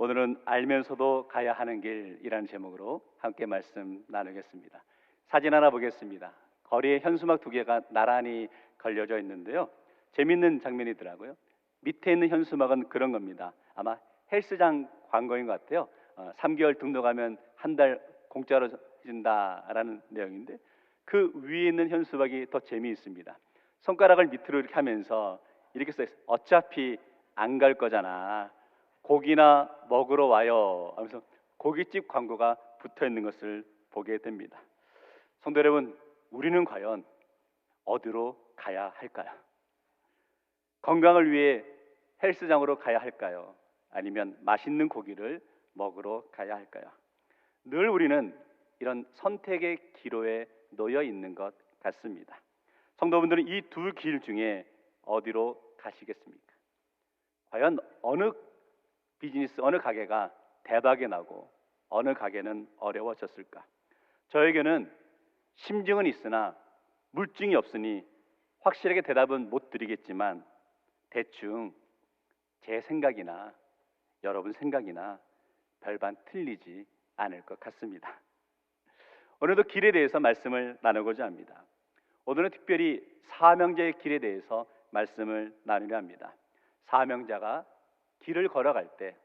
오늘은 알면서도 가야 하는 길이라는 제목으로 함께 말씀 나누겠습니다. 사진 하나 보겠습니다. 거리에 현수막 두 개가 나란히 걸려져 있는데요. 재밌는 장면이더라고요. 밑에 있는 현수막은 그런 겁니다. 아마 헬스장 광고인 것 같아요. 3개월 등록하면 한 달 공짜로 준다라는 내용인데, 그 위에 있는 현수막이 더 재미있습니다. 손가락을 밑으로 이렇게 하면서 이렇게 써 있어요. 어차피 안 갈 거잖아. 고기나 먹으러 와요 하면서 고깃집 광고가 붙어 있는 것을 보게 됩니다. 성도 여러분, 우리는 과연 어디로 가야 할까요? 건강을 위해 헬스장으로 가야 할까요? 아니면 맛있는 고기를 먹으러 가야 할까요? 늘 우리는 이런 선택의 기로에 놓여 있는 것 같습니다. 성도분들은 이 두 길 중에 어디로 가시겠습니까? 과연 어느 비즈니스, 어느 가게가 대박이 나고 어느 가게는 어려워졌을까? 저에게는 심증은 있으나 물증이 없으니 확실하게 대답은 못 드리겠지만, 대충 제 생각이나 여러분 생각이나 별반 틀리지 않을 것 같습니다. 오늘도 길에 대해서 말씀을 나누고자 합니다. 오늘은 특별히 사명자의 길에 대해서 말씀을 나누려 합니다. 사명자가 길을 걸어갈 때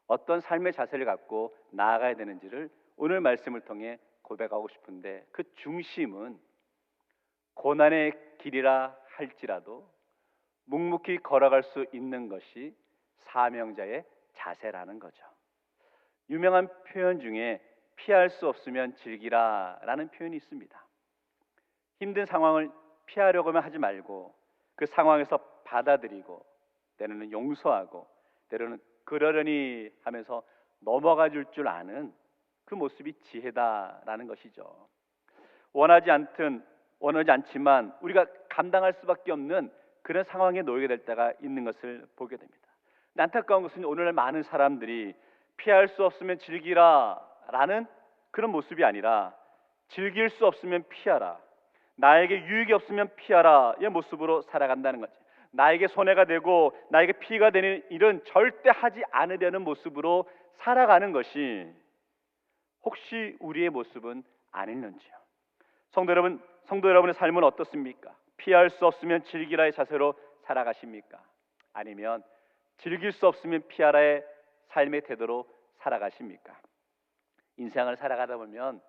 어떤 삶의 자세를 갖고 나아가야 되는지를 오늘 말씀을 통해 고백하고 싶은데, 그 중심은 고난의 길이라 할지라도 묵묵히 걸어갈 수 있는 것이 사명자의 자세라는 거죠. 유명한 표현 중에 피할 수 없으면 즐기라 라는 표현이 있습니다. 힘든 상황을 피하려고 하지 말고 그 상황에서 받아들이고, 때로는 용서하고, 때로는 그러려니 하면서 넘어가 줄 아는 그 모습이 지혜다라는 것이죠. 원하지 않지만 우리가 감당할 수밖에 없는 그런 상황에 놓이게 될 때가 있는 것을 보게 됩니다. 안타까운 것은 오늘날 많은 사람들이 피할 수 없으면 즐기라 라는 그런 모습이 아니라, 즐길 수 없으면 피하라, 나에게 유익이 없으면 피하라의 모습으로 살아간다는 거지. 나에게 손해가 되고 나에게 피해가 되는 일은 절대 하지 않으려는 모습으로 살아가는 것이 혹시 우리의 모습은 아닐는지요. 성도 여러분의 삶은 어떻습니까? 피할 수 없으면 즐기라의 자세로 살아가십니까? 아니면 즐길 수 없으면 피하라의 삶의 태도로 살아가십니까? 인생을 살아가다 보면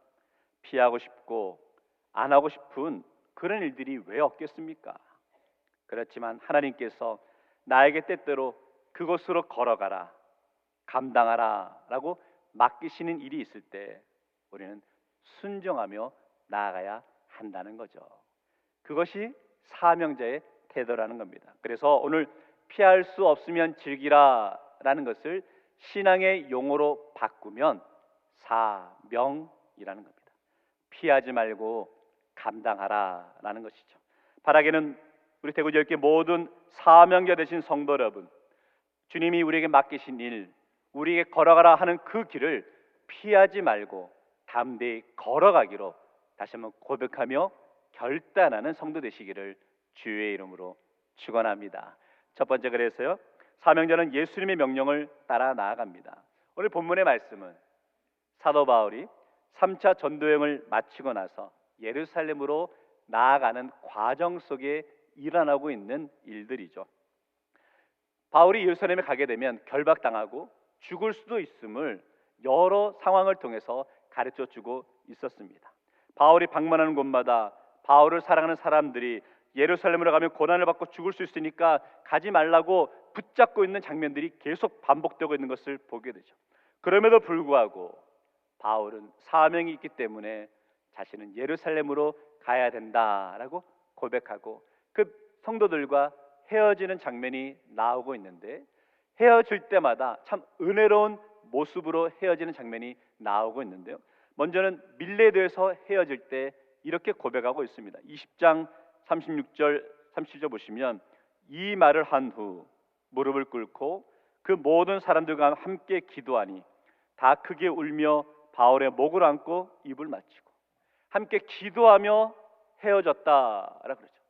피하고 싶고 안 하고 싶은 그런 일들이 왜 없겠습니까? 그렇지만 하나님께서 나에게 때때로 그곳으로 걸어가라, 감당하라 라고 맡기시는 일이 있을 때 우리는 순종하며 나아가야 한다는 거죠. 그것이 사명자의 태도라는 겁니다. 그래서 오늘 피할 수 없으면 즐기라 라는 것을 신앙의 용어로 바꾸면 사명이라는 겁니다. 피하지 말고 감당하라 라는 것이죠. 바라기는 우리 대구지역의 모든 사명자 되신 성도 여러분, 주님이 우리에게 맡기신 일, 우리에게 걸어가라 하는 그 길을 피하지 말고 담대히 걸어가기로 다시 한번 고백하며 결단하는 성도 되시기를 주의 이름으로 축원합니다. 첫 번째, 그래서요, 사명자는 예수님의 명령을 따라 나아갑니다. 오늘 본문의 말씀은 사도 바울이 3차 전도여행을 마치고 나서 예루살렘으로 나아가는 과정 속에 일어나고 있는 일들이죠. 바울이 예루살렘에 가게 되면 결박당하고 죽을 수도 있음을 여러 상황을 통해서 가르쳐주고 있었습니다. 바울이 방문하는 곳마다 바울을 사랑하는 사람들이 예루살렘으로 가면 고난을 받고 죽을 수 있으니까 가지 말라고 붙잡고 있는 장면들이 계속 반복되고 있는 것을 보게 되죠. 그럼에도 불구하고 바울은 사명이 있기 때문에 자신은 예루살렘으로 가야 된다라고 고백하고 그 성도들과 헤어지는 장면이 나오고 있는데, 헤어질 때마다 참 은혜로운 모습으로 헤어지는 장면이 나오고 있는데요. 먼저는 밀레도에서 헤어질 때 이렇게 고백하고 있습니다. 20장 36절 37절 보시면, 이 말을 한 후 무릎을 꿇고 그 모든 사람들과 함께 기도하니 다 크게 울며 바울의 목을 안고 입을 맞추고 함께 기도하며 헤어졌다라고 그러죠.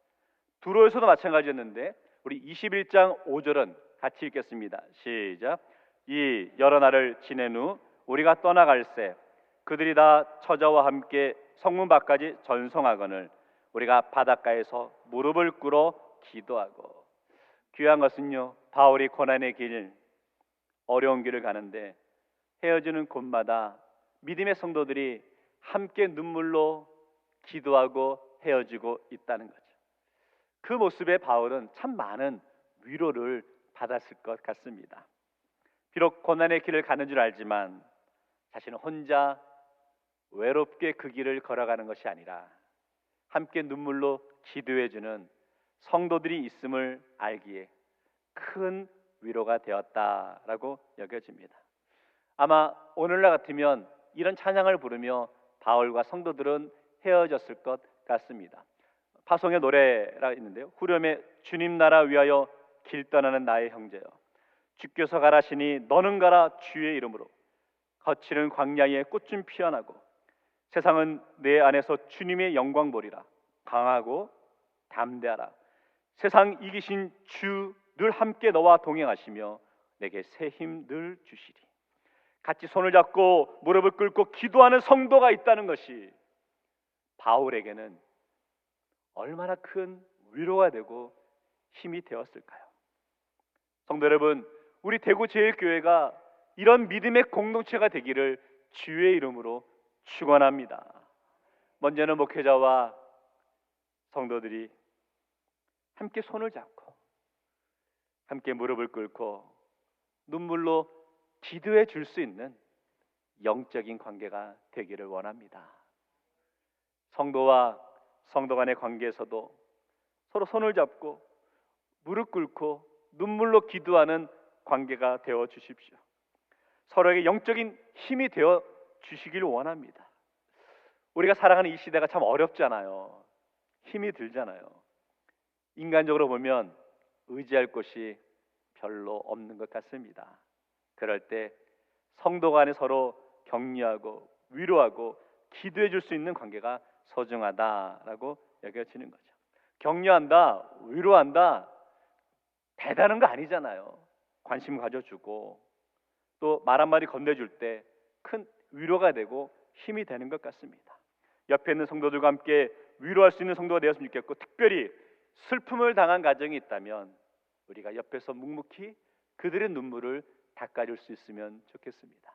두로에서도 마찬가지였는데 우리 21장 5절은 같이 읽겠습니다. 시작. 이 여러 날을 지낸 후 우리가 떠나갈새 그들이 다 처자와 함께 성문 밖까지 전송하거늘 우리가 바닷가에서 무릎을 꿇어 기도하고. 귀한 것은요, 바울이 고난의 길, 어려운 길을 가는데 헤어지는 곳마다 믿음의 성도들이 함께 눈물로 기도하고 헤어지고 있다는 거죠. 그 모습에 바울은 참 많은 위로를 받았을 것 같습니다. 비록 고난의 길을 가는 줄 알지만 자신은 혼자 외롭게 그 길을 걸어가는 것이 아니라 함께 눈물로 기도해주는 성도들이 있음을 알기에 큰 위로가 되었다라고 여겨집니다. 아마 오늘날 같으면 이런 찬양을 부르며 바울과 성도들은 헤어졌을 것 같습니다. 파송의 노래가 있는데요, 후렴에 주님 나라 위하여 길 떠나는 나의 형제여, 주께서 가라시니 너는 가라 주의 이름으로. 거칠은 광야에 꽃좀 피어나고 세상은 내 안에서 주님의 영광 보리라. 강하고 담대하라. 세상 이기신 주 늘 함께 너와 동행하시며 내게 새 힘 늘 주시리. 같이 손을 잡고 무릎을 꿇고 기도하는 성도가 있다는 것이 바울에게는 얼마나 큰 위로가 되고 힘이 되었을까요? 성도 여러분, 우리 대구제일교회가 이런 믿음의 공동체가 되기를 주의 이름으로 축원합니다. 먼저는 목회자와 성도들이 함께 손을 잡고 함께 무릎을 꿇고 눈물로 기도해 줄 수 있는 영적인 관계가 되기를 원합니다. 성도와 성도 간의 관계에서도 서로 손을 잡고 무릎 꿇고 눈물로 기도하는 관계가 되어 주십시오. 서로에게 영적인 힘이 되어 주시기를 원합니다. 우리가 살아가는 이 시대가 참 어렵잖아요. 힘이 들잖아요. 인간적으로 보면 의지할 곳이 별로 없는 것 같습니다. 그럴 때 성도 간에 서로 격려하고 위로하고 기도해 줄 수 있는 관계가 소중하다라고 여겨지는 거죠. 격려한다, 위로한다, 대단한 거 아니잖아요. 관심 가져주고 또 말 한마디 건네줄 때 큰 위로가 되고 힘이 되는 것 같습니다. 옆에 있는 성도들과 함께 위로할 수 있는 성도가 되었으면 좋겠고, 특별히 슬픔을 당한 가정이 있다면 우리가 옆에서 묵묵히 그들의 눈물을 닦아줄 수 있으면 좋겠습니다.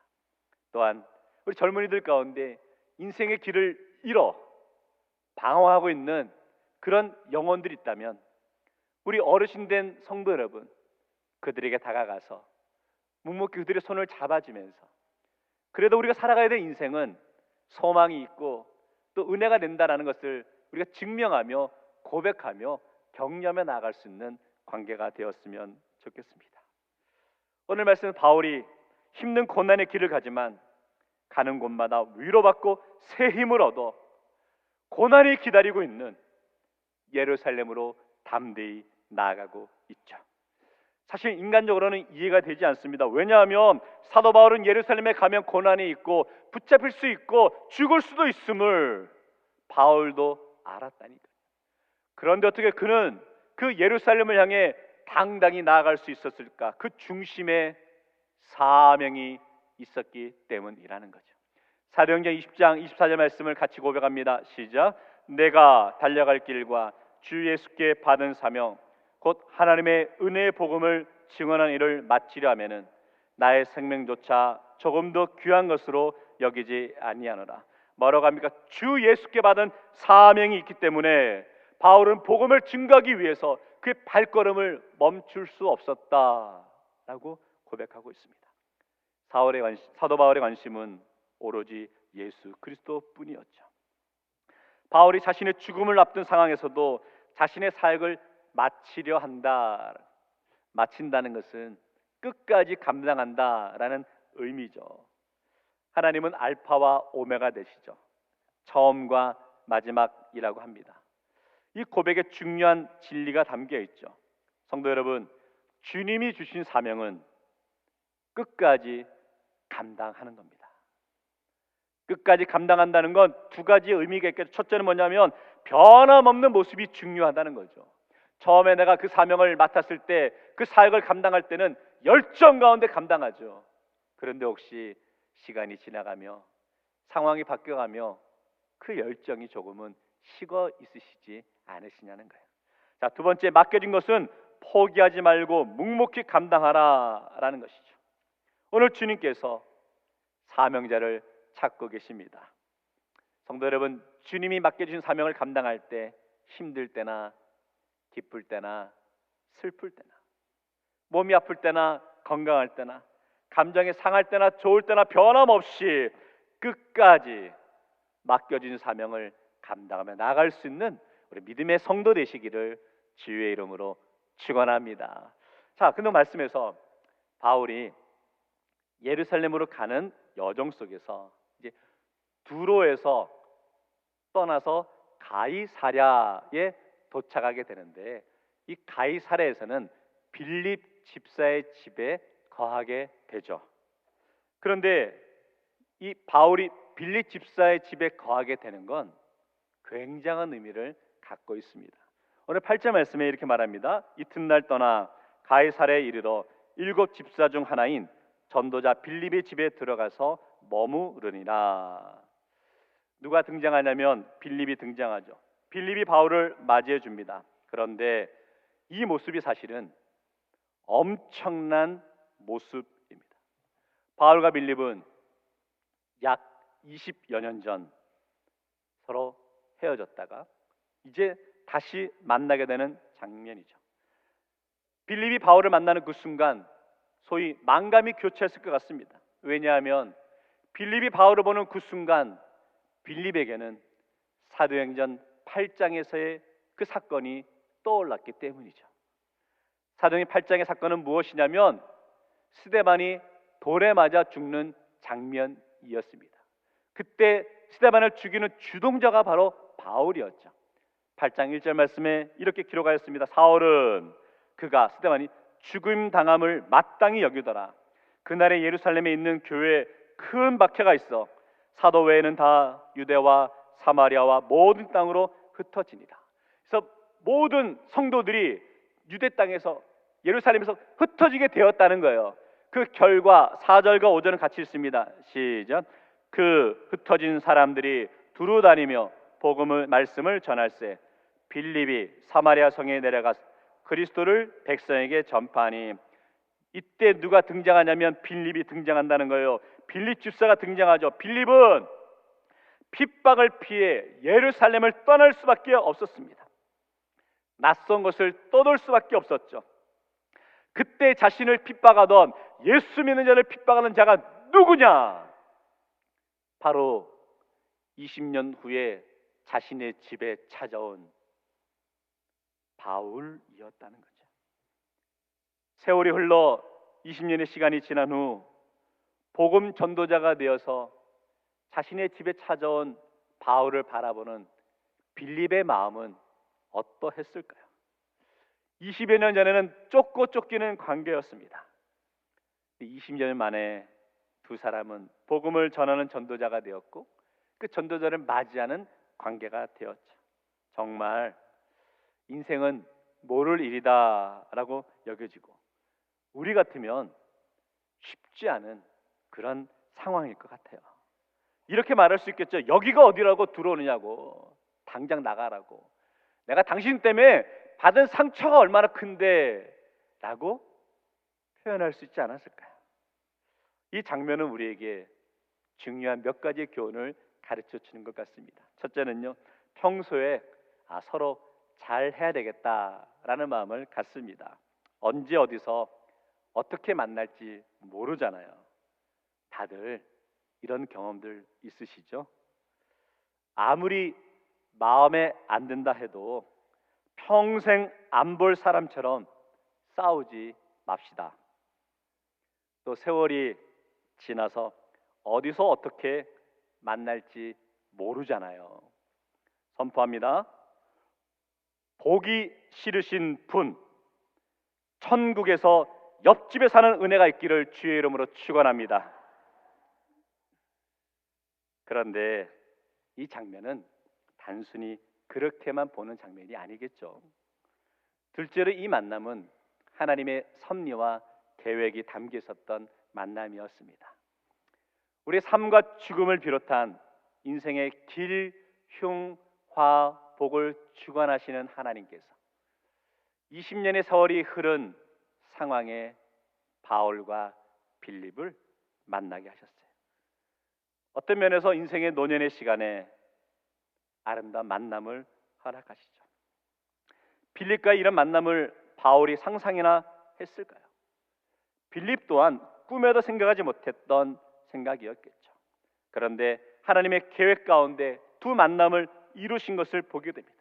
또한 우리 젊은이들 가운데 인생의 길을 잃어 방황하고 있는 그런 영혼들이 있다면 우리 어르신 된 성도 여러분, 그들에게 다가가서 묵묵히 그들의 손을 잡아주면서 그래도 우리가 살아가야 될 인생은 소망이 있고 또 은혜가 된다는 것을 우리가 증명하며 고백하며 격려하며 나아갈 수 있는 관계가 되었으면 좋겠습니다. 오늘 말씀은 바울이 힘든 고난의 길을 가지만 가는 곳마다 위로받고 새 힘을 얻어 고난이 기다리고 있는 예루살렘으로 담대히 나아가고 있죠. 사실 인간적으로는 이해가 되지 않습니다. 왜냐하면 사도 바울은 예루살렘에 가면 고난이 있고 붙잡힐 수 있고 죽을 수도 있음을 바울도 알았다니까요. 그런데 어떻게 그는 그 예루살렘을 향해 당당히 나아갈 수 있었을까? 그 중심에 사명이 있었기 때문이라는 거죠. 사도행전 20장 24절 말씀을 같이 고백합니다. 시작. 내가 달려갈 길과 주 예수께 받은 사명 곧 하나님의 은혜의 복음을 증언한 일을 마치려 하면은 나의 생명조차 조금도 귀한 것으로 여기지 아니하노라. 뭐라고 합니까? 주 예수께 받은 사명이 있기 때문에 바울은 복음을 증거하기 위해서 그의 발걸음을 멈출 수 없었다라고 고백하고 있습니다. 사도 바울의 관심은 오로지 예수 그리스도뿐이었죠. 바울이 자신의 죽음을 앞둔 상황에서도 자신의 사역을 마치려 한다. 마친다는 것은 끝까지 감당한다라는 의미죠. 하나님은 알파와 오메가 되시죠. 처음과 마지막이라고 합니다. 이 고백에 중요한 진리가 담겨 있죠. 성도 여러분, 주님이 주신 사명은 끝까지 감당하는 겁니다. 끝까지 감당한다는 건 두 가지 의미가 있겠죠. 첫째는 뭐냐면 변함없는 모습이 중요하다는 거죠. 처음에 내가 그 사명을 맡았을 때, 그 사역을 감당할 때는 열정 가운데 감당하죠. 그런데 혹시 시간이 지나가며 상황이 바뀌어가며 그 열정이 조금은 식어 있으시지 않으시냐는 거예요. 자, 두 번째, 맡겨진 것은 포기하지 말고 묵묵히 감당하라라는 것이죠. 오늘 주님께서 사명자를 찾고 계십니다. 성도 여러분, 주님이 맡겨주신 사명을 감당할 때 힘들 때나 기쁠 때나 슬플 때나 몸이 아플 때나 건강할 때나 감정이 상할 때나 좋을 때나 변함없이 끝까지 맡겨진 사명을 감당하며 나아갈 수 있는 우리 믿음의 성도 되시기를 주의 이름으로 축원합니다. 자, 근데 말씀에서 바울이 예루살렘으로 가는 여정 속에서 이제 두로에서 떠나서 가이사랴에 도착하게 되는데, 이 가이사랴에서는 빌립 집사의 집에 거하게 되죠. 그런데 이 바울이 빌립 집사의 집에 거하게 되는 건 굉장한 의미를 갖고 있습니다. 오늘 8절 말씀에 이렇게 말합니다. 이튿날 떠나 가이사랴에 이르러 7 집사 중 하나인 전도자 빌립의 집에 들어가서 머무르니라. 누가 등장하냐면 빌립이 등장하죠. 빌립이 바울을 맞이해 줍니다. 그런데 이 모습이 사실은 엄청난 모습입니다. 바울과 빌립은 약 20여 년 전 서로 헤어졌다가 이제 다시 만나게 되는 장면이죠. 빌립이 바울을 만나는 그 순간 소위 만감이 교차했을 것 같습니다. 왜냐하면 빌립이 바울을 보는 그 순간 빌립에게는 사도행전 8장에서의 그 사건이 떠올랐기 때문이죠. 사도행전 8장의 사건은 무엇이냐면 스데반이 돌에 맞아 죽는 장면이었습니다. 그때 스데반을 죽이는 주동자가 바로 바울이었죠. 8장 1절 말씀에 이렇게 기록하였습니다. 사울은 그가 스데반이 죽임 당함을 마땅히 여기더라. 그날에 예루살렘에 있는 교회에 큰 박해가 있어 사도 외에는 다 유대와 사마리아와 모든 땅으로 흩어지니라. 그래서 모든 성도들이 유대 땅에서 예루살렘에서 흩어지게 되었다는 거예요. 그 결과 4절과 5절은 같이 읽습니다. 시작. 그 흩어진 사람들이 두루 다니며 복음의 말씀을 전할세 빌립이 사마리아 성에 내려가서 그리스도를 백성에게 전파하니, 이때 누가 등장하냐면 빌립이 등장한다는 거예요. 빌립 집사가 등장하죠. 빌립은 핍박을 피해 예루살렘을 떠날 수밖에 없었습니다. 낯선 것을 떠돌 수밖에 없었죠. 그때 자신을 핍박하던 예수 믿는 자를 핍박하는 자가 누구냐? 바로 20년 후에 자신의 집에 찾아온 바울이었다는 거죠. 세월이 흘러 20년의 시간이 지난 후 복음 전도자가 되어서 자신의 집에 찾아온 바울을 바라보는 빌립의 마음은 어떠했을까요? 20여 년 전에는 쫓고 쫓기는 관계였습니다. 20년 만에 두 사람은 복음을 전하는 전도자가 되었고 그 전도자를 맞이하는 관계가 되었죠. 정말 인생은 모를 일이다라고 여겨지고 우리 같으면 쉽지 않은 그런 상황일 것 같아요. 이렇게 말할 수 있겠죠. 여기가 어디라고 들어오느냐고, 당장 나가라고, 내가 당신 때문에 받은 상처가 얼마나 큰데 라고 표현할 수 있지 않았을까요? 이 장면은 우리에게 중요한 몇 가지의 교훈을 가르쳐 주는 것 같습니다. 첫째는요, 평소에 서로 잘 해야 되겠다라는 마음을 갖습니다. 언제 어디서 어떻게 만날지 모르잖아요. 다들 이런 경험들 있으시죠? 아무리 마음에 안 든다 해도 평생 안 볼 사람처럼 싸우지 맙시다. 또 세월이 지나서 어디서 어떻게 만날지 모르잖아요. 선포합니다. 보기 싫으신 분, 천국에서 옆집에 사는 은혜가 있기를 주의 이름으로 축원합니다. 그런데 이 장면은 단순히 그렇게만 보는 장면이 아니겠죠. 둘째로 이 만남은 하나님의 섭리와 계획이 담겨 있었던 만남이었습니다. 우리 삶과 죽음을 비롯한 인생의 길, 흉, 화, 복을 주관하시는 하나님께서 20년의 세월이 흐른 상황에 바울과 빌립을 만나게 하셨어요. 어떤 면에서 인생의 노년의 시간에 아름다운 만남을 허락하시죠. 빌립과의 이런 만남을 바울이 상상이나 했을까요? 빌립 또한 꿈에도 생각하지 못했던 생각이었겠죠. 그런데 하나님의 계획 가운데 두 만남을 이루신 것을 보게 됩니다.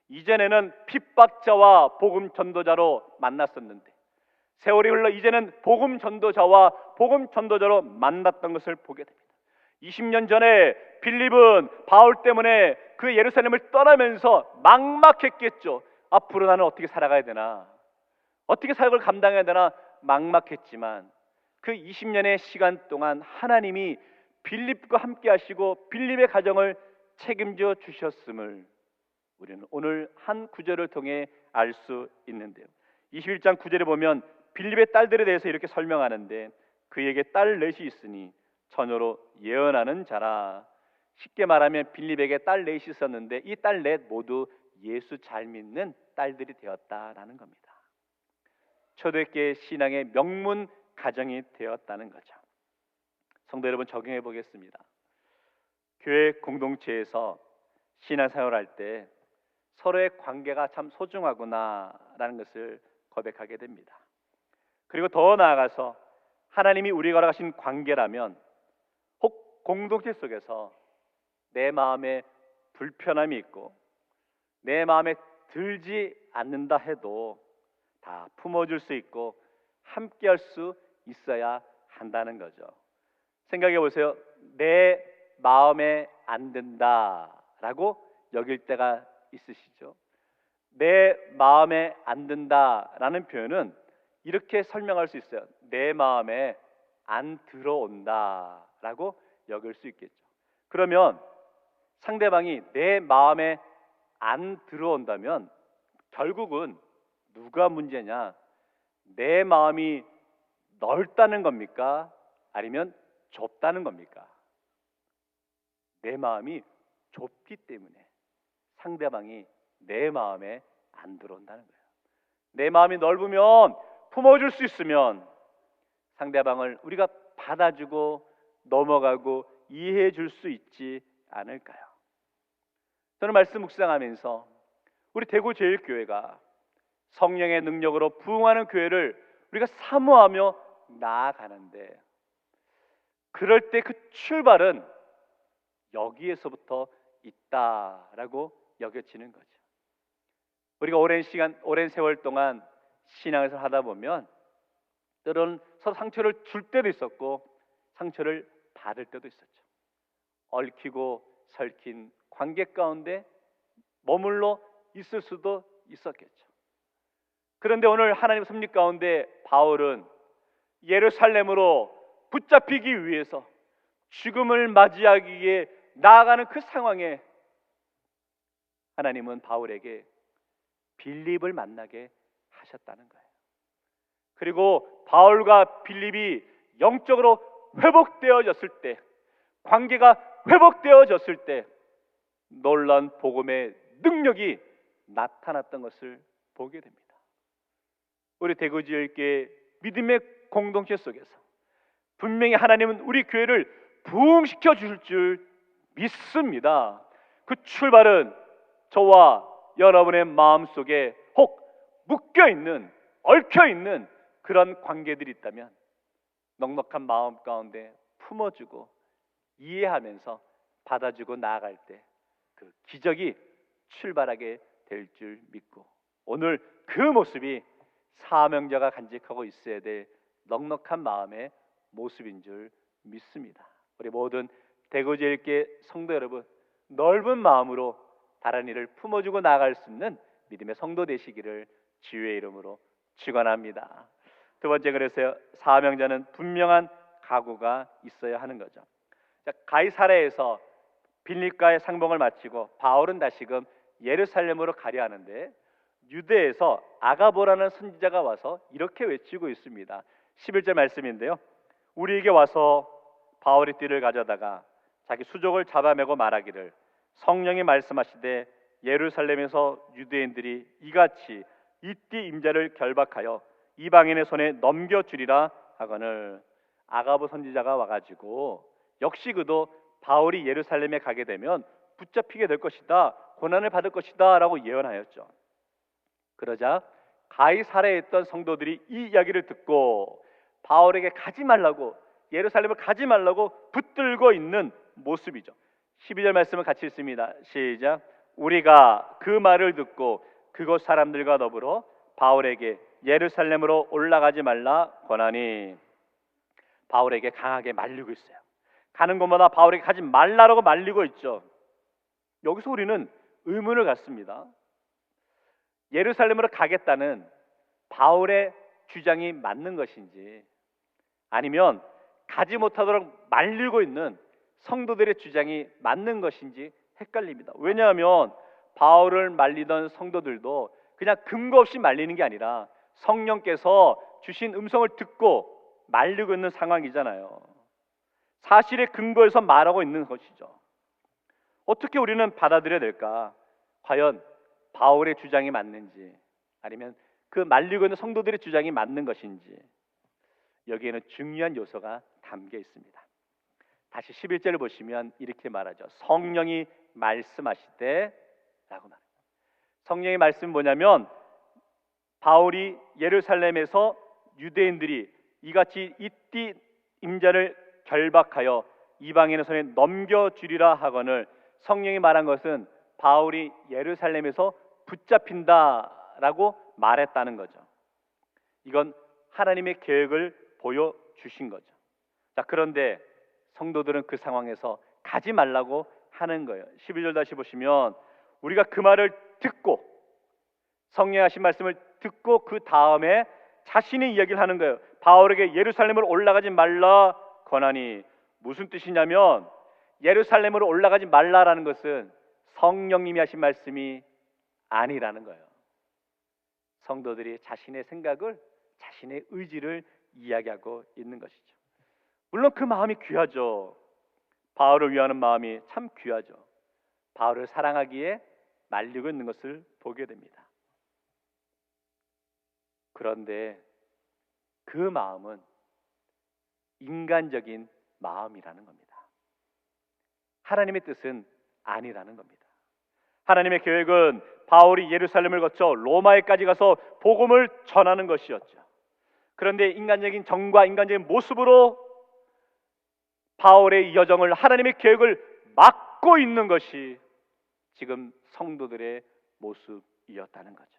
이전에는 핍박자와 복음 전도자로 만났었는데 세월이 흘러 이제는 복음 전도자와 복음 전도자로 만났던 것을 보게 됩니다. 20년 전에 빌립은 바울 때문에 그 예루살렘을 떠나면서 막막했겠죠. 앞으로 나는 어떻게 살아가야 되나, 어떻게 사역을 감당해야 되나 막막했지만 그 20년의 시간 동안 하나님이 빌립과 함께 하시고 빌립의 가정을 책임져 주셨음을 우리는 오늘 한 구절을 통해 알 수 있는데요. 21장 9절에 보면 빌립의 딸들에 대해서 이렇게 설명하는데 그에게 딸 넷이 있으니 처녀로 예언하는 자라. 쉽게 말하면 빌립에게 딸 넷이 있었는데 이 딸 넷 모두 예수 잘 믿는 딸들이 되었다라는 겁니다. 초대교회 신앙의 명문 가정이 되었다는 거죠. 성도 여러분, 적용해 보겠습니다. 교회 공동체에서 신앙생활할 때 서로의 관계가 참 소중하구나라는 것을 고백하게 됩니다. 그리고 더 나아가서 하나님이 우리가 허락하신 관계라면 혹 공동체 속에서 내 마음에 불편함이 있고 내 마음에 들지 않는다 해도 다 품어줄 수 있고 함께할 수 있어야 한다는 거죠. 생각해 보세요. 내 마음에 안 든다라고 여길 때가 있으시죠? 내 마음에 안 든다라는 표현은 이렇게 설명할 수 있어요. 내 마음에 안 들어온다라고 여길 수 있겠죠. 그러면 상대방이 내 마음에 안 들어온다면 결국은 누가 문제냐? 내 마음이 넓다는 겁니까? 아니면 좁다는 겁니까? 내 마음이 좁기 때문에 상대방이 내 마음에 안 들어온다는 거예요. 내 마음이 넓으면 품어줄 수 있으면 상대방을 우리가 받아주고 넘어가고 이해해 줄 수 있지 않을까요? 저는 말씀 묵상하면서 우리 대구제일교회가 성령의 능력으로 부흥하는 교회를 우리가 사모하며 나아가는데 그럴 때 그 출발은 여기에서부터 있다라고 여겨지는 거죠. 우리가 오랜 세월 동안 신앙에서 하다 보면 때로는 서로 상처를 줄 때도 있었고 상처를 받을 때도 있었죠. 얽히고 설킨 관계 가운데 머물러 있을 수도 있었겠죠. 그런데 오늘 하나님의 섭리 가운데 바울은 예루살렘으로 붙잡히기 위해서 죽음을 맞이하기 위해 나아가는 그 상황에 하나님은 바울에게 빌립을 만나게 하셨다는 거예요. 그리고 바울과 빌립이 영적으로 회복되어졌을 때, 관계가 회복되어졌을 때 놀라운 복음의 능력이 나타났던 것을 보게 됩니다. 우리 대구지역교회 믿음의 공동체 속에서 분명히 하나님은 우리 교회를 부흥시켜 주실 줄 믿습니다. 그 출발은 저와 여러분의 마음속에 혹 묶여있는, 얽혀있는 그런 관계들이 있다면 넉넉한 마음 가운데 품어주고 이해하면서 받아주고 나아갈 때 그 기적이 출발하게 될 줄 믿고 오늘 그 모습이 사명자가 간직하고 있어야 될 넉넉한 마음의 모습인 줄 믿습니다. 우리 모든 대구제일교회 성도 여러분, 넓은 마음으로 다른 이를 품어주고 나아갈 수 있는 믿음의 성도 되시기를 주의 이름으로 축원합니다. 두 번째, 그래서 사명자는 분명한 각오가 있어야 하는 거죠. 가이사랴에서 빌립과의 상봉을 마치고 바울은 다시금 예루살렘으로 가려 하는데 유대에서 아가보라는 선지자가 와서 이렇게 외치고 있습니다. 11절 말씀인데요. 우리에게 와서 바울이 띠를 가져다가 자기 수족을 잡아매고 말하기를 성령이 말씀하시되 예루살렘에서 유대인들이 이같이 이 띠 임자를 결박하여 이방인의 손에 넘겨주리라 하거늘. 아가보 선지자가 와가지고 역시 그도 바울이 예루살렘에 가게 되면 붙잡히게 될 것이다, 고난을 받을 것이다 라고 예언하였죠. 그러자 가이사랴에 있던 성도들이 이 이야기를 듣고 바울에게 가지 말라고, 예루살렘을 가지 말라고 붙들고 있는 모습이죠. 12절 말씀을 같이 읽습니다. 시작. 우리가 그 말을 듣고 그곳 사람들과 더불어 바울에게 예루살렘으로 올라가지 말라 권하니. 바울에게 강하게 말리고 있어요. 가는 곳마다 바울에게 가지 말라라고 말리고 있죠. 여기서 우리는 의문을 갖습니다. 예루살렘으로 가겠다는 바울의 주장이 맞는 것인지, 아니면 가지 못하도록 말리고 있는 성도들의 주장이 맞는 것인지 헷갈립니다. 왜냐하면 바울을 말리던 성도들도 그냥 근거 없이 말리는 게 아니라 성령께서 주신 음성을 듣고 말리고 있는 상황이잖아요. 사실의 근거에서 말하고 있는 것이죠. 어떻게 우리는 받아들여야 될까? 과연 바울의 주장이 맞는지, 아니면 그 말리고 있는 성도들의 주장이 맞는 것인지, 여기에는 중요한 요소가 담겨 있습니다. 다시 11절을 보시면 이렇게 말하죠. 성령이 말씀하시되 라고 말합니다. 성령의 말씀은 뭐냐면, 바울이 예루살렘에서 유대인들이 이같이 이 띠 임자를 결박하여 이방인의 손에 넘겨주리라 하거늘. 성령이 말한 것은 바울이 예루살렘에서 붙잡힌다라고 말했다는 거죠. 이건 하나님의 계획을 보여주신 거죠. 자, 그런데 성도들은 그 상황에서 가지 말라고 하는 거예요. 12절 다시 보시면 우리가 그 말을 듣고, 성령 하신 말씀을 듣고 그 다음에 자신의 이야기를 하는 거예요. 바울에게 예루살렘으로 올라가지 말라 권하니. 무슨 뜻이냐면 예루살렘으로 올라가지 말라라는 것은 성령님이 하신 말씀이 아니라는 거예요. 성도들이 자신의 생각을, 자신의 의지를 이야기하고 있는 것이죠. 물론 그 마음이 귀하죠. 바울을 위하는 마음이 참 귀하죠. 바울을 사랑하기에 말리고 있는 것을 보게 됩니다. 그런데 그 마음은 인간적인 마음이라는 겁니다. 하나님의 뜻은 아니라는 겁니다. 하나님의 계획은 바울이 예루살렘을 거쳐 로마에까지 가서 복음을 전하는 것이었죠. 그런데 인간적인 정과 인간적인 모습으로 바울의 이 여정을, 하나님의 계획을 막고 있는 것이 지금 성도들의 모습이었다는 거죠.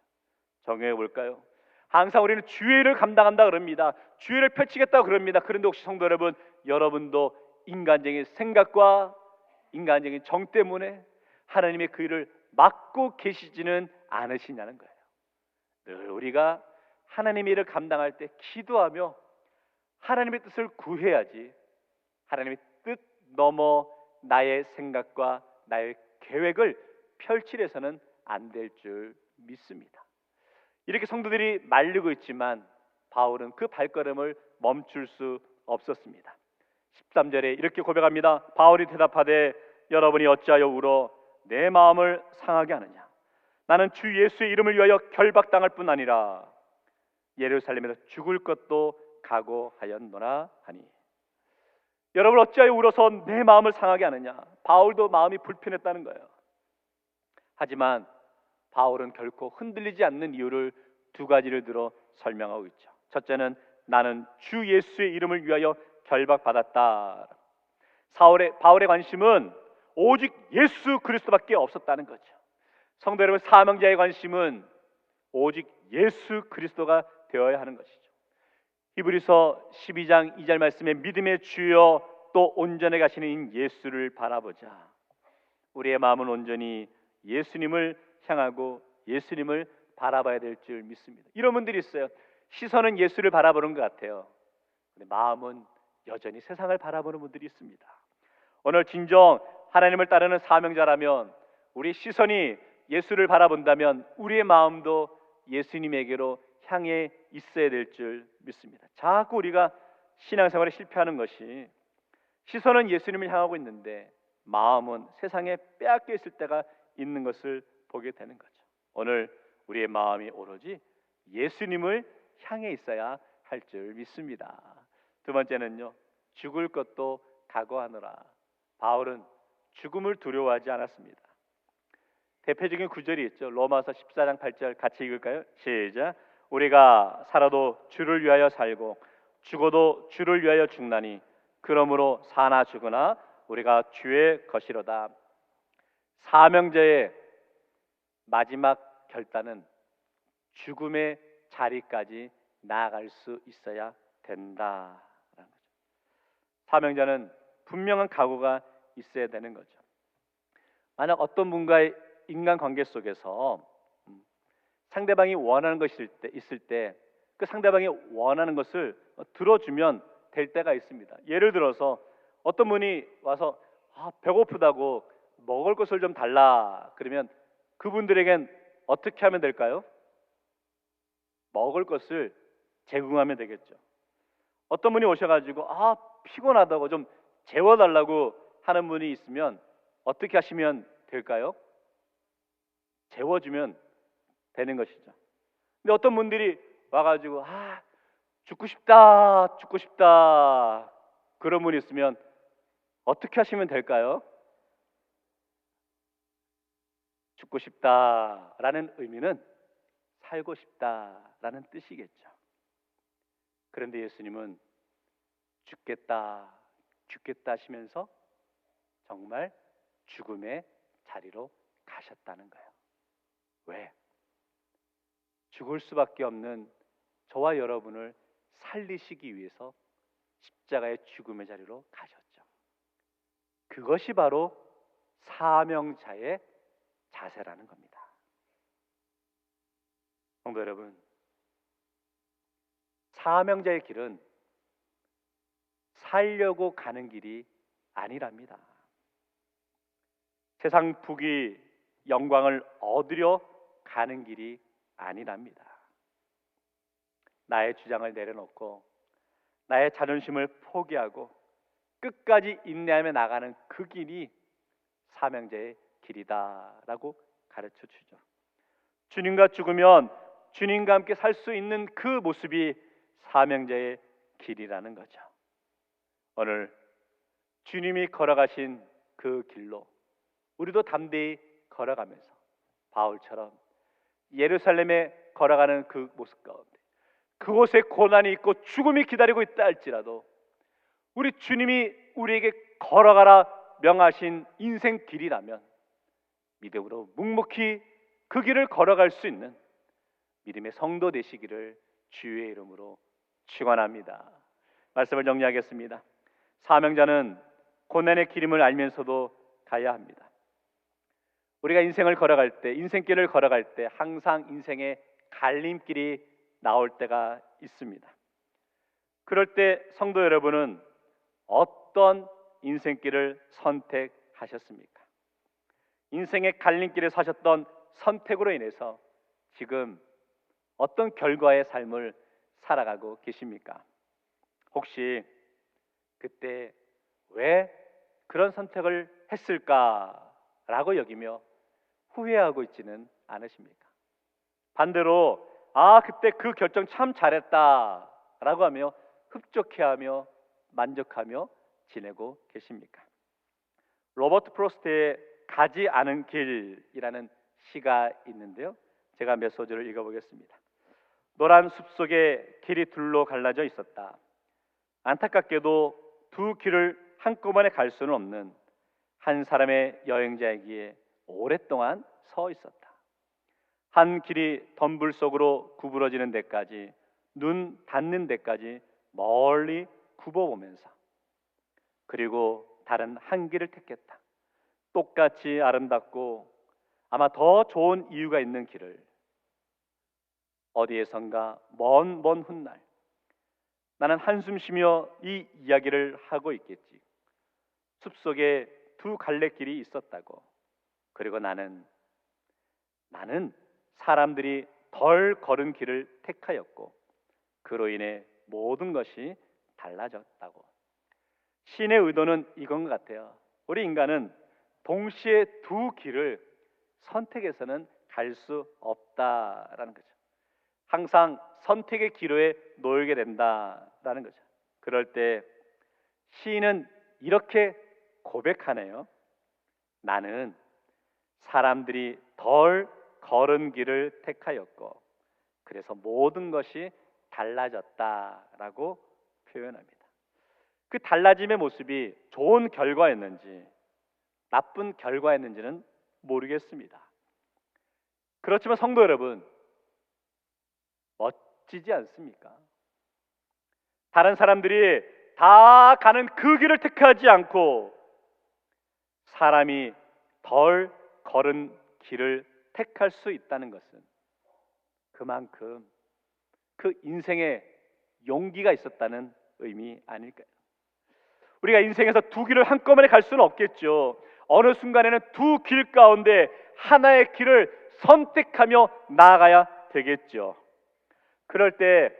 정리해 볼까요? 항상 우리는 주의를 감당한다 그럽니다. 주의를 펼치겠다고 그럽니다. 그런데 혹시 성도 여러분, 여러분도 인간적인 생각과 인간적인 정 때문에 하나님의 그 일을 막고 계시지는 않으시냐는 거예요. 늘 우리가 하나님의 일을 감당할 때 기도하며 하나님의 뜻을 구해야지, 하나님의 뜻 넘어 나의 생각과 나의 계획을 펼치려서는 안 될 줄 믿습니다. 이렇게 성도들이 말리고 있지만 바울은 그 발걸음을 멈출 수 없었습니다. 13절에 이렇게 고백합니다. 바울이 대답하되 여러분이 어찌하여 울어 내 마음을 상하게 하느냐. 나는 주 예수의 이름을 위하여 결박당할 뿐 아니라 예루살렘에서 죽을 것도 각오하였노라 하니. 여러분 어찌하여 울어서 내 마음을 상하게 하느냐. 바울도 마음이 불편했다는 거예요. 하지만 바울은 결코 흔들리지 않는 이유를 두 가지를 들어 설명하고 있죠. 첫째는 나는 주 예수의 이름을 위하여 결박받았다. 바울의 관심은 오직 예수 그리스도밖에 없었다는 거죠. 성도 여러분, 사명자의 관심은 오직 예수 그리스도가 되어야 하는 것이죠. 히브리서 12장 2절 말씀에 믿음의 주여 또 온전히 가시는 예수를 바라보자. 우리의 마음은 온전히 예수님을 향하고 예수님을 바라봐야 될 줄 믿습니다. 이런 분들이 있어요. 시선은 예수를 바라보는 것 같아요. 근데 마음은 여전히 세상을 바라보는 분들이 있습니다. 오늘 진정 하나님을 따르는 사명자라면 우리 시선이 예수를 바라본다면 우리의 마음도 예수님에게로 향해 있어야 될 줄 믿습니다. 자꾸 우리가 신앙생활에 실패하는 것이 시선은 예수님을 향하고 있는데 마음은 세상에 빼앗겨 있을 때가 있는 것을 보게 되는 거죠. 오늘 우리의 마음이 오로지 예수님을 향해 있어야 할 줄 믿습니다. 두 번째는요, 죽을 것도 각오하노라. 바울은 죽음을 두려워하지 않았습니다. 대표적인 구절이 있죠. 로마서 14장 8절 같이 읽을까요? 시작. 우리가 살아도 주를 위하여 살고 죽어도 주를 위하여 죽나니 그러므로 사나 죽으나 우리가 주의 것이로다. 사명자의 마지막 결단은 죽음의 자리까지 나아갈 수 있어야 된다라는 거죠. 사명자는 분명한 각오가 있어야 되는 거죠. 만약 어떤 분과의 인간관계 속에서 상대방이 원하는 것이 있을 때 그 상대방이 원하는 것을 들어주면 될 때가 있습니다. 예를 들어서 어떤 분이 와서 배고프다고 먹을 것을 좀 달라 그러면 그분들에겐 어떻게 하면 될까요? 먹을 것을 제공하면 되겠죠. 어떤 분이 오셔가지고 피곤하다고 좀 재워달라고 하는 분이 있으면 어떻게 하시면 될까요? 재워주면 되는 것이죠. 근데 어떤 분들이 와가지고 죽고 싶다 그런 분이 있으면 어떻게 하시면 될까요? 죽고 싶다라는 의미는 살고 싶다라는 뜻이겠죠. 그런데 예수님은 죽겠다 하시면서 정말 죽음의 자리로 가셨다는 거예요. 왜? 죽을 수밖에 없는 저와 여러분을 살리시기 위해서 십자가의 죽음의 자리로 가셨죠. 그것이 바로 사명자의 자세라는 겁니다. 성도 여러분, 사명자의 길은 살려고 가는 길이 아니랍니다. 세상 부귀 영광을 얻으려 가는 길이 아니랍니다. 나의 주장을 내려놓고 나의 자존심을 포기하고 끝까지 인내하며 나가는 그 길이 사명자의 길이다라고 가르쳐 주죠. 주님과 죽으면 주님과 함께 살 수 있는 그 모습이 사명자의 길이라는 거죠. 오늘 주님이 걸어가신 그 길로 우리도 담대히 걸어가면서 바울처럼 예루살렘에 걸어가는 그 모습 가운데 그곳에 고난이 있고 죽음이 기다리고 있다 할지라도 우리 주님이 우리에게 걸어가라 명하신 인생 길이라면 믿음으로 묵묵히 그 길을 걸어갈 수 있는 믿음의 성도 되시기를 주의 이름으로 축원합니다. 말씀을 정리하겠습니다. 사명자는 고난의 길임을 알면서도 가야 합니다. 우리가 인생을 걸어갈 때, 인생길을 걸어갈 때 항상 인생의 갈림길이 나올 때가 있습니다. 그럴 때 성도 여러분은 어떤 인생길을 선택하셨습니까? 인생의 갈림길에 사셨던 선택으로 인해서 지금 어떤 결과의 삶을 살아가고 계십니까? 혹시 그때 왜 그런 선택을 했을까라고 여기며 후회하고 있지는 않으십니까? 반대로 그때 그 결정 참 잘했다라고 하며 흡족해하며 만족하며 지내고 계십니까? 로버트 프로스트의 가지 않은 길이라는 시가 있는데요. 제가 몇 소절을 읽어보겠습니다. 노란 숲속에 길이 둘로 갈라져 있었다. 안타깝게도 두 길을 한꺼번에 갈 수는 없는 한 사람의 여행자이기에 오랫동안 서 있었다. 한 길이 덤불 속으로 구부러지는 데까지, 눈 닿는 데까지 멀리 굽어보면서 그리고 다른 한 길을 택했다. 똑같이 아름답고 아마 더 좋은 이유가 있는 길을 어디에선가 먼 훗날 나는 한숨 쉬며 이 이야기를 하고 있겠지. 숲속에 두 갈래길이 있었다고. 그리고 나는 사람들이 덜 걸은 길을 택하였고 그로 인해 모든 것이 달라졌다고. 신의 의도는 이건 것 같아요. 우리 인간은 동시에 두 길을 선택해서는 갈 수 없다라는 거죠. 항상 선택의 기로에 놓이게 된다라는 거죠. 그럴 때 시인은 이렇게 고백하네요. 나는 사람들이 덜 걸은 길을 택하였고 그래서 모든 것이 달라졌다라고 표현합니다. 그 달라짐의 모습이 좋은 결과였는지 나쁜 결과였는지는 모르겠습니다. 그렇지만 성도 여러분, 멋지지 않습니까? 다른 사람들이 다 가는 그 길을 택하지 않고 사람이 덜 걸은 길을 택할 수 있다는 것은 그만큼 그 인생에 용기가 있었다는 의미 아닐까요? 우리가 인생에서 두 길을 한꺼번에 갈 수는 없겠죠. 어느 순간에는 두 길 가운데 하나의 길을 선택하며 나아가야 되겠죠. 그럴 때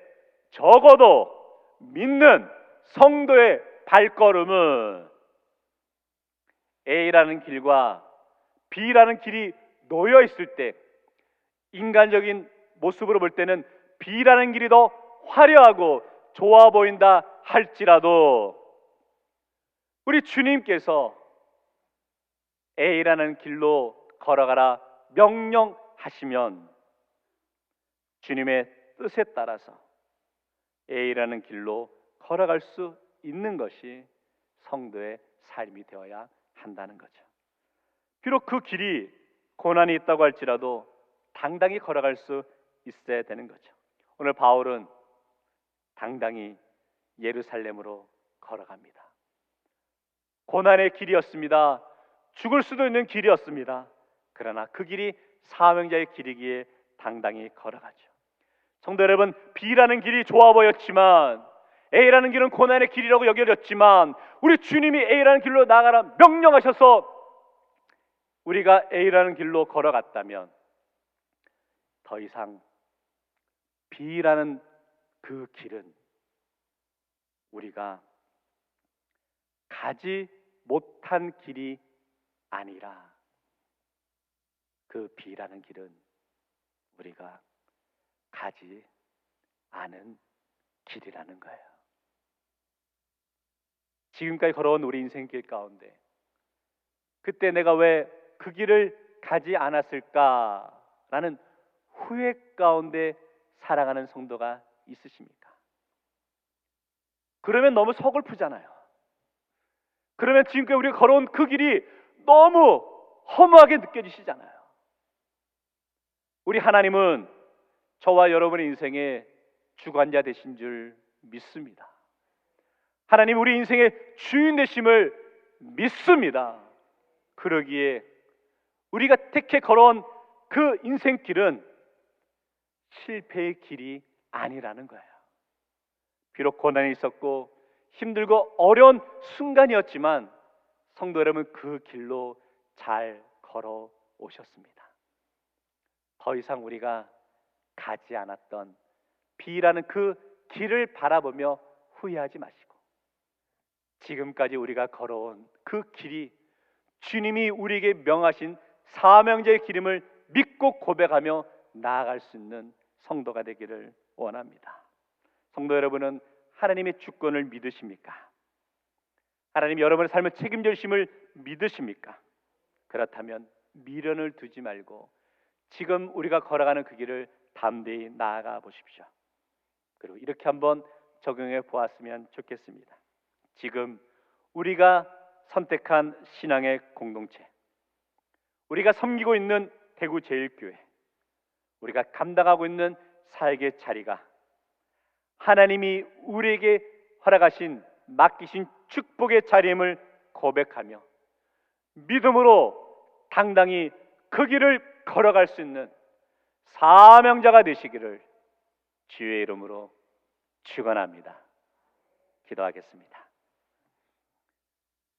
적어도 믿는 성도의 발걸음은 A라는 길과 B라는 길이 놓여 있을 때 인간적인 모습으로 볼 때는 B라는 길이 더 화려하고 좋아 보인다 할지라도 우리 주님께서 A라는 길로 걸어가라 명령하시면 주님의 뜻에 따라서 A라는 길로 걸어갈 수 있는 것이 성도의 삶이 되어야 한다는 거죠. 비록 그 길이 고난이 있다고 할지라도 당당히 걸어갈 수 있어야 되는 거죠. 오늘 바울은 당당히 예루살렘으로 걸어갑니다. 고난의 길이었습니다. 죽을 수도 있는 길이었습니다. 그러나 그 길이 사명자의 길이기에 당당히 걸어가죠. 성도 여러분, B라는 길이 좋아 보였지만 A라는 길은 고난의 길이라고 여겨졌지만 우리 주님이 A라는 길로 나가라 명령하셔서 우리가 A라는 길로 걸어갔다면 더 이상 B라는 그 길은 우리가 가지 못한 길이 아니라 그 B라는 길은 우리가 가지 않은 길이라는 거예요. 지금까지 걸어온 우리 인생길 가운데 그때 내가 왜 그 길을 가지 않았을까라는 후회 가운데 살아가는 성도가 있으십니까? 그러면 너무 서글프잖아요. 그러면 지금까지 우리가 걸어온 그 길이 너무 허무하게 느껴지시잖아요. 우리 하나님은 저와 여러분의 인생의 주관자 되신 줄 믿습니다. 하나님 우리 인생의 주인 되심을 믿습니다. 그러기에 우리가 택해 걸어온 그 인생길은 실패의 길이 아니라는 거예요. 비록 고난이 있었고 힘들고 어려운 순간이었지만 성도 여러분 그 길로 잘 걸어 오셨습니다. 더 이상 우리가 가지 않았던 B라는 그 길을 바라보며 후회하지 마시고 지금까지 우리가 걸어온 그 길이 주님이 우리에게 명하신 사명자의 길임을 믿고 고백하며 나아갈 수 있는 성도가 되기를 원합니다. 성도 여러분은 하나님의 주권을 믿으십니까? 하나님 여러분의 삶을 책임져 주심을 믿으십니까? 그렇다면 미련을 두지 말고 지금 우리가 걸어가는 그 길을 담대히 나아가 보십시오. 그리고 이렇게 한번 적용해 보았으면 좋겠습니다. 지금 우리가 선택한 신앙의 공동체, 우리가 섬기고 있는 대구 제일교회, 우리가 감당하고 있는 사역의 자리가 하나님이 우리에게 허락하신 맡기신 축복의 자리임을 고백하며 믿음으로 당당히 그 길을 걸어갈 수 있는 사명자가 되시기를 주의 이름으로 축원합니다. 기도하겠습니다.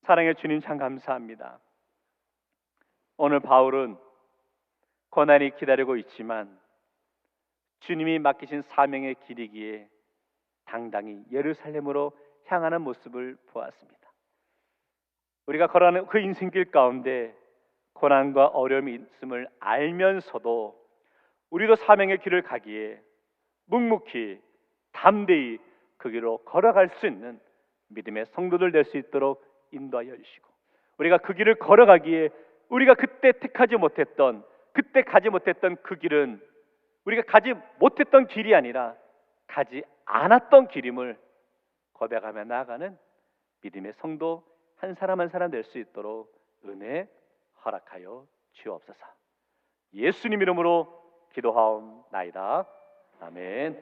사랑의 주님 참 감사합니다. 오늘 바울은 고난이 기다리고 있지만 주님이 맡기신 사명의 길이기에 당당히 예루살렘으로 향하는 모습을 보았습니다. 우리가 걸어가는 그 인생길 가운데 고난과 어려움이 있음을 알면서도 우리도 사명의 길을 가기에 묵묵히 담대히 그 길로 걸어갈 수 있는 믿음의 성도들 될 수 있도록 인도하여 주시고, 우리가 그 길을 걸어가기에 우리가 그때 택하지 못했던, 그때 가지 못했던 그 길은 우리가 가지 못했던 길이 아니라 가지 않았던 길임을 고백하며 나아가는 믿음의 성도 한 사람 한 사람 될 수 있도록 은혜 허락하여 주옵소서. 예수님 이름으로 기도하옵나이다. 아멘.